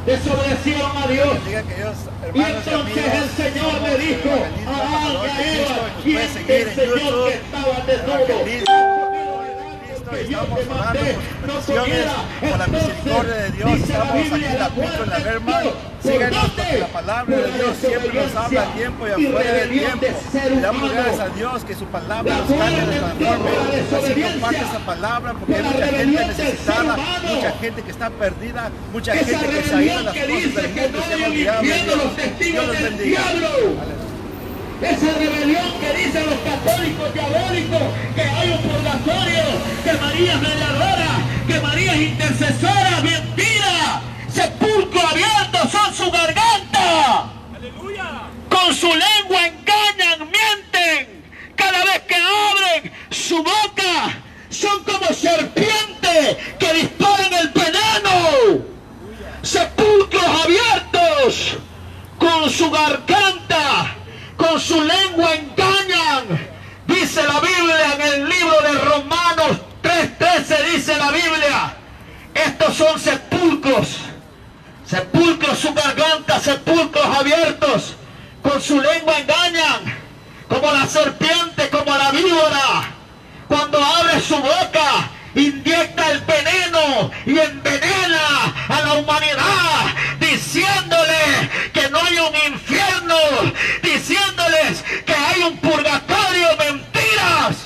desobedecieron a Dios. Bendiga que Dios, Y hermanos y entonces amigos, el Señor somos le dijo el a evangelismo Adán y a de Eva, Cristo, y nos ¿quién puede te seguir en enseñó YouTube, que estabas desnudo? Cristo, y estamos orando por sus peticiones, por la misericordia de Dios. Estamos aquí en la Pico, en la Verma. Síganos porque la palabra de Dios siempre nos habla a tiempo y afuera del tiempo. Le damos gracias a Dios que su palabra nos cambie, nos transforme. Así comparte esa palabra porque hay mucha gente necesitada, mucha gente que está perdida, mucha gente que se ha ido a las cosas del mundo y se ha olvidado de Dios. Dios los bendiga. Esa rebelión que dicen los católicos diabólicos, que hay un purgatorio, que María es mediadora, que María es intercesora, mentira. Sepulcro abierto son su garganta. ¡Aleluya! Con su lengua engañan, mienten. Cada vez que abren su boca, son como serpientes que disparan el veneno. Sepulcros abiertos, con su garganta, con su lengua engañan. Dice la Biblia en el libro de Romanos 3:13, dice la Biblia, estos son sepulcros. Sepulcros su garganta, sepulcros abiertos, con su lengua engañan, como la serpiente, como la víbora. Cuando abre su boca, inyecta el veneno y envenena a la humanidad, diciéndole que no hay un infierno, diciéndoles que hay un purgatorio. Mentiras.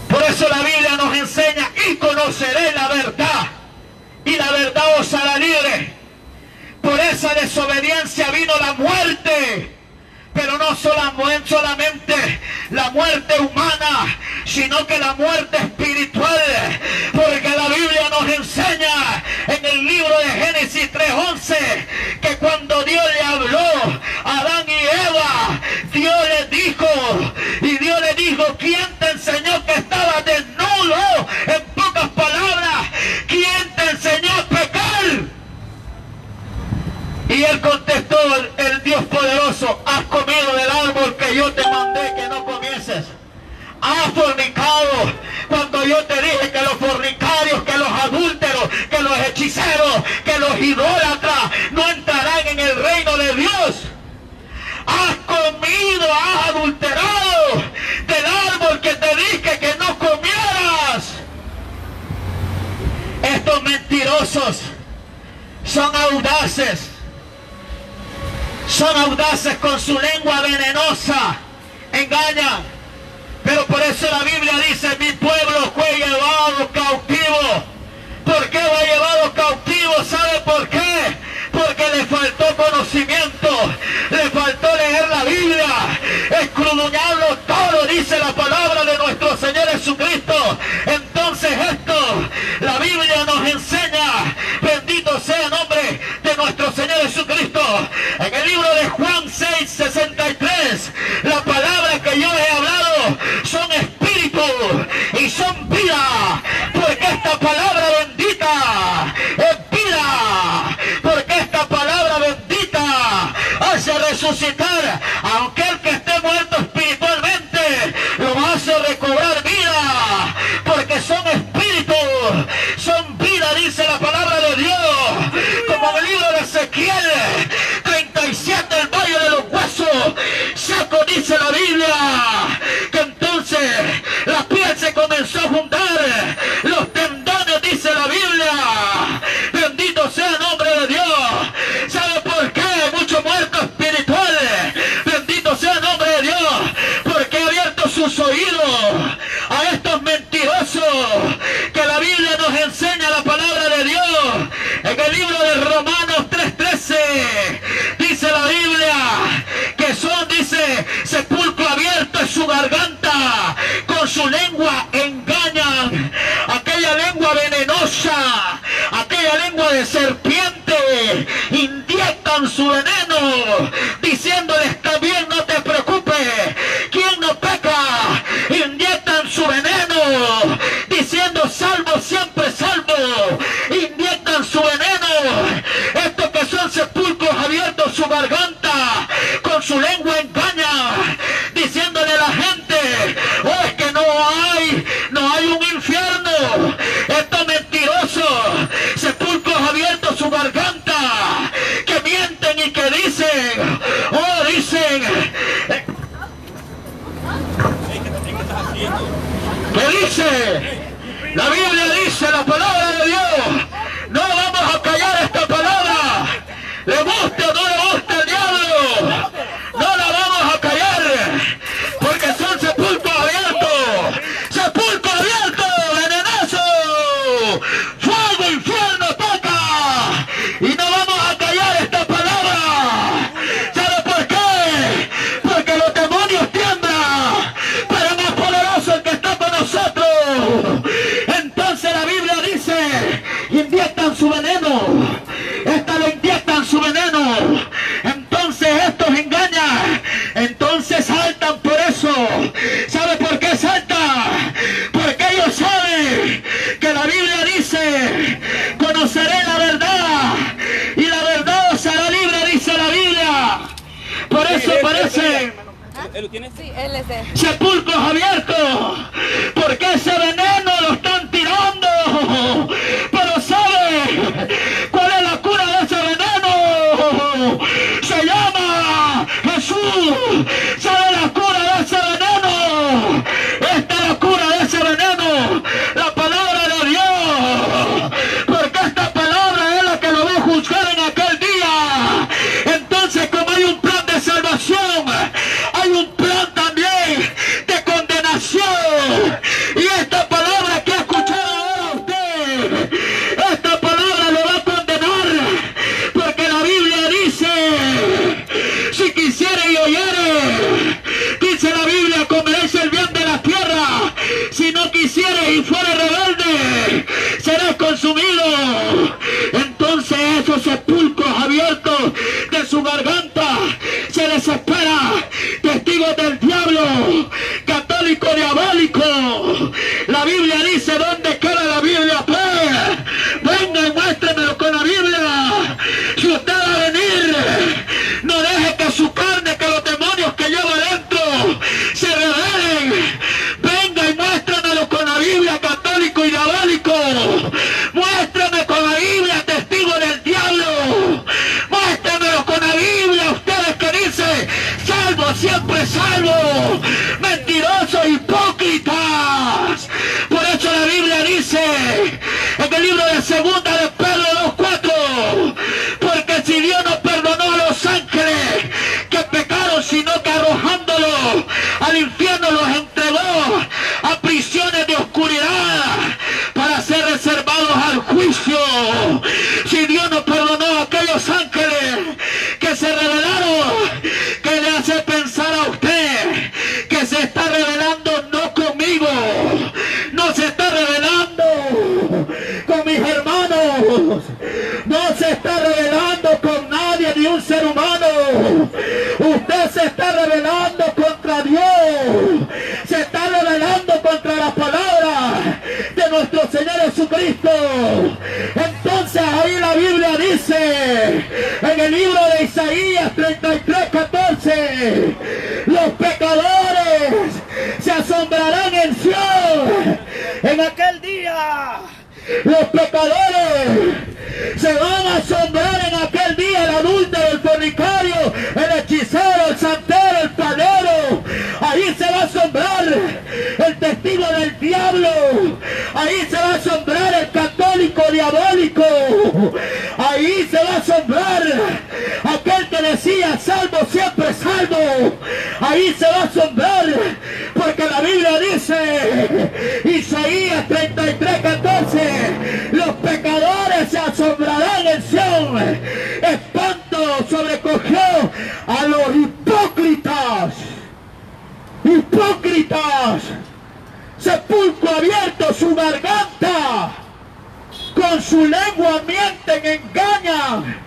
Por eso la Biblia nos enseña: y conoceréis la verdad, y la verdad os hará libre. Por esa desobediencia vino la muerte. Pero no solamente la muerte humana, sino que la muerte espiritual. Porque la Biblia nos enseña en el libro de Génesis 3:11 que cuando Dios le habló a Adán y Eva, Dios le dijo, ¿quién te enseñó que estabas desnudo? En pocas palabras, ¿quién te enseñó a pecar? Y él contestó, el Dios poderoso, has comido del árbol que yo te mandé que no comieses. Has fornicado cuando yo te dije que los fornicarios, que los adúlteros, que los hechiceros, que los idólatras no entrarán en el reino de Dios. Has comido, has adulterado del árbol que te dije que no comieras. Estos mentirosos son audaces. Son audaces con su lengua venenosa. Engañan. Pero por eso la Biblia dice, mi pueblo fue llevado cautivo. ¿Por qué fue llevado cautivo? ¿Sabe por qué? Porque le faltó conocimiento. Le faltó leer la Biblia. Escudriñarlo todo, dice la palabra de nuestro Señor Jesucristo. Entonces esto, la Biblia nos enseña. Bendito sea el nombre de nuestro Señor Jesucristo. En el libro de Juan 6:63, la palabra que yo he hablado son espíritu y son vida. Porque esta palabra bendita es vida. Porque esta palabra bendita hace resucitar a aquel que esté muerto espiritualmente, lo hace recobrar vida. Porque son espíritu, son vida, dice la palabra de Dios. Como en el libro de Ezequiel 37, el valle de los huesos seco, dice la Biblia, que entonces la piel se comenzó a juntar, los tendones, dice la Biblia. Bendito sea el nombre de Dios. ¿Sabe por qué? Muchos muertos espirituales. Bendito sea el nombre de Dios. Porque ha abierto sus oídos a estos mentirosos que la Biblia nos enseña la palabra de Dios. En el libro de Romanos 3:13 dice la Biblia que son, dice, sepulcro abierto en su garganta, con su lengua engañan. Aquella lengua venenosa, aquella lengua de serpiente, inyectan su veneno, diciéndole, está bien, no te preocupes, ¿quién no peca? Inyectan su veneno, diciendo, salvo, siempre salvo. Inyectan su veneno. Estos que son sepulcros abiertos, su garganta, con su lengua engaña, diciéndole a la gente, oh, es que no hay un infierno. Estos mentirosos, sepulcros abiertos, su garganta, La Biblia dice, la palabra de Dios, no vamos a callar esta palabra. Le guste o no le guste el diablo, no la vamos a callar, porque son sepulcros abiertos, venenoso, fuego, infierno toca, y no vamos a callar esta palabra. ¿Sabe por qué? Porque los demonios tiemblan, pero es más poderoso el que está con nosotros. Entonces la Biblia dice, inyectan su veneno, lo inyectan su veneno, entonces estos engañan, entonces saltan por eso. ¿Sabe por qué saltan? Porque ellos saben que la Biblia dice, conoceré la verdad y la verdad os hará libre, dice la Biblia. Por eso parecen sepulcros abiertos, porque ese veneno lo están tirando. Pero ¿sabe cuál es la cura de ese veneno? Se llama Jesús. ¿Sabe la cura de ese veneno? Esta es la cura de ese veneno, la palabra de Dios, porque esta palabra es la que lo va a juzgar en aquel día. Entonces, como hay un plan de salvación, hay un plan también de condenación. Y esta palabra que ha escuchado ahora usted, esta palabra lo va a condenar, porque la Biblia dice, si quisiere y oyere, dice la Biblia, comeréis el bien de la tierra. Si no quisiere y fuere rebelde, serás consumido. Entonces esos sepulcros abiertos de su garganta se les espera, testigos del diablo, católico diabólico. La Biblia dice, ¿dónde queda la Biblia? Pues venga y muéstremelo con la Biblia. Si usted va a venir, no deje que su carne, que los demonios que lleva adentro se rebelen. Venga y muéstramelo con la Biblia, católico y diabólico. Muéstrame con la Biblia, testigo del diablo. Muéstramelo con la Biblia, ustedes que dicen, salvo, siempre salvo. Mentirosos, hipócritas. Por eso la Biblia dice, en el libro de Segunda de Pedro 2:4, porque si Dios no perdonó a los ángeles que pecaron, sino que arrojándolos al infierno los entregó a prisiones de oscuridad para ser reservados al juicio. Si Dios no perdonó a aquellos ángeles que se rebelaron, ¿qué le hace pensar a usted que se está rebelando no conmigo? No se está rebelando con mis hermanos, no se está rebelando con nadie, ni un ser humano. Usted se está rebelando contra Dios, se está rebelando contra la palabra de nuestro Señor Jesucristo. Entonces ahí la Biblia dice, en el libro de Isaías 33:14, los pecadores se asombrarán en Sion. En aquel día los pecadores se van a asombrar. En aquel día el adúltero, el fornicario, el hechicero, el santero, el panero, ahí se va a asombrar el testigo del diablo, ahí se va a asombrar el católico diabólico, ahí se va a asombrar aquel que decía salvo, siempre salvo, ahí se va a asombrar, porque la Biblia dice, Isaías 33:14, los pecadores se asombrarán en Sion. Espanto sobrecogió a los hipócritas. Hipócritas, sepulcro abierto su garganta, con su lengua mienten, engañan,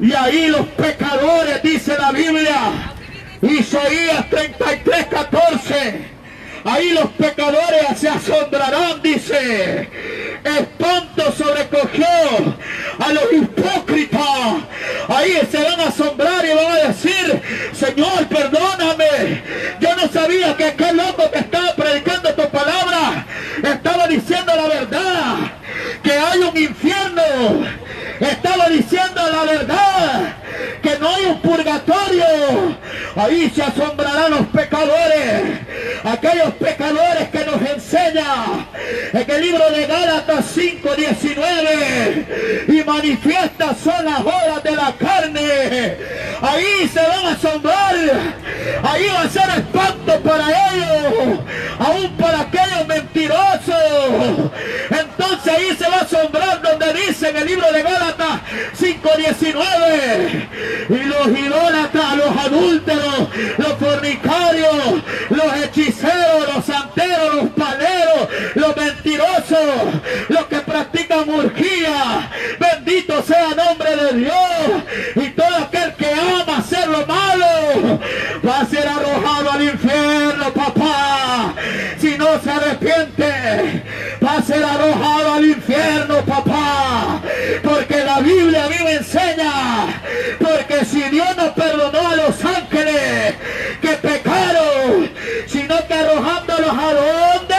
y ahí los pecadores, dice la Biblia, Isaías 33:14, ahí los pecadores se asombrarán, dice. Espanto sobrecogió a los hipócritas. Ahí se van a asombrar y van a decir, Señor, perdóname. Yo no sabía que aquel loco que estaba predicando tu palabra estaba diciendo la verdad, que hay un infierno. Estaba diciendo la verdad, que no hay hay un purgatorio. Ahí se asombrarán los pecadores, aquellos pecadores que nos enseña en el libro de Gálatas 5:19, y manifiestas son las obras de la carne. Ahí se van a asombrar, ahí va a ser espanto para ellos, aún para aquellos mentirosos. Entonces ahí se va a asombrar donde dice en el libro de Gálatas 5:19, y los idólatras, los adúlteros, los fornicarios, los hechiceros, los santeros, los paleros, los mentirosos, los que practican orgía, bendito sea el nombre de Dios, y todo aquel que ama hacer lo malo va a ser arrojado al infierno, papá. Si no se arrepiente, va a ser arrojado al infierno, papá, porque la Biblia a mí me enseña, porque si Dios no perdonó a los ángeles que pecaron, sino que arrojándolos ¿a dónde?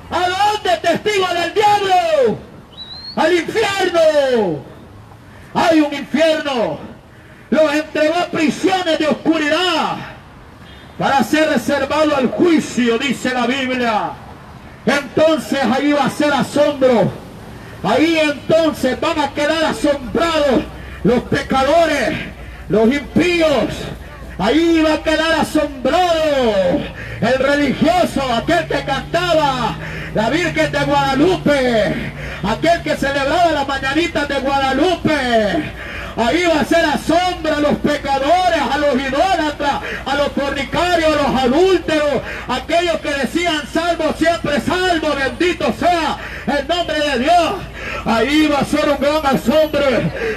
¿A dónde, testigo del diablo? Al infierno. Hay un infierno, los entregó a prisiones de oscuridad para ser reservado al juicio, dice la Biblia. Entonces ahí va a ser asombro, ahí entonces van a quedar asombrados los pecadores, los impíos. Ahí va a quedar asombrado el religioso, aquel que cantaba la Virgen de Guadalupe, aquel que celebraba las mañanitas de Guadalupe. Ahí va a ser asombro a los pecadores, a los idólatras, a los fornicarios, a los adúlteros, aquellos que decían salvo, siempre salvo, bendito sea el nombre de Dios. Ahí va a ser un gran asombro,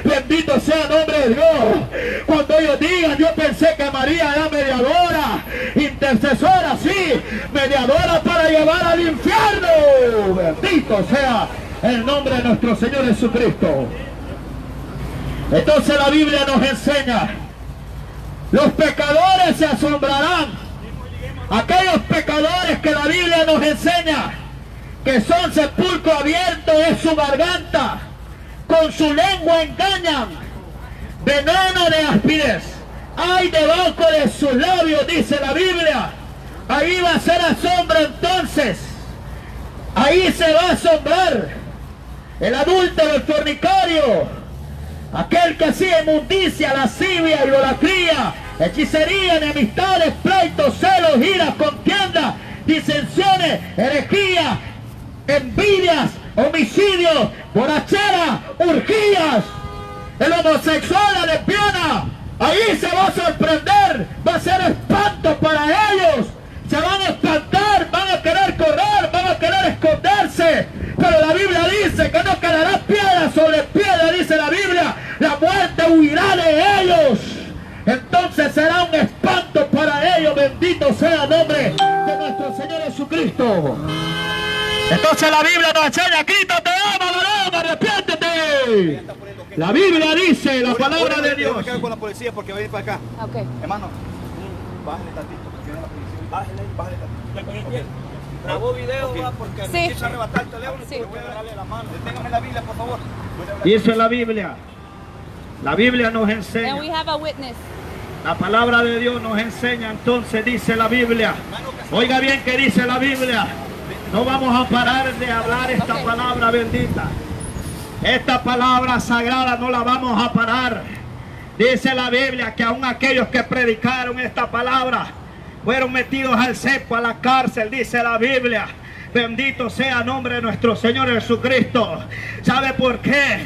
bendito sea el nombre de Dios. Cuando ellos digan, yo pensé que María era mediadora, intercesora, sí, mediadora para llevar al infierno. Bendito sea el nombre de nuestro Señor Jesucristo. Entonces la Biblia nos enseña, los pecadores se asombrarán, aquellos pecadores que la Biblia nos enseña que son sepulcro abierto es su garganta, con su lengua engañan, veneno de áspides hay debajo de sus labios, dice la Biblia. Ahí va a ser asombro entonces, ahí se va a asombrar el adúltero, el fornicario, aquel que hacía inmundicia, lascivia, idolatría, hechicería, enemistades, pleitos, celos, iras, contiendas, disensiones, herejías, envidias, homicidios, borracheras, orgías, el homosexual, la lesbiana. Ahí se va a sorprender, va a ser espanto para ellos, se van a espantar, van a querer correr, van a querer esconderse, pero la Biblia dice que no quedará piedra sobre piedra, dice la Biblia, la muerte huirá de ellos. Entonces será un espanto para ellos, bendito sea el nombre de nuestro Señor Jesucristo. Entonces la Biblia nos enseña, Cristo te ama, varón, arrepiéntete. La Biblia dice, la palabra de Dios. Me quedo con la policía porque va a ir para acá. Okay. Hermano, bájale tantito, porque viene la policía. Bájale tantito. Okay. Grabó video, okay. Porque sí. me quiso arrebatar el teléfono, sí. Y voy a darle la mano. Deténgame la Biblia, por favor. Dice la Biblia nos And enseña, we have a witness. la palabra de Dios nos enseña, entonces dice la Biblia, oiga bien que dice la Biblia, no vamos a parar de hablar esta Okay. palabra bendita, esta palabra sagrada no la vamos a parar. Dice la Biblia que aún aquellos que predicaron esta palabra fueron metidos al cepo, a la cárcel, dice la Biblia. Bendito sea el nombre de nuestro Señor Jesucristo. ¿Sabe por qué?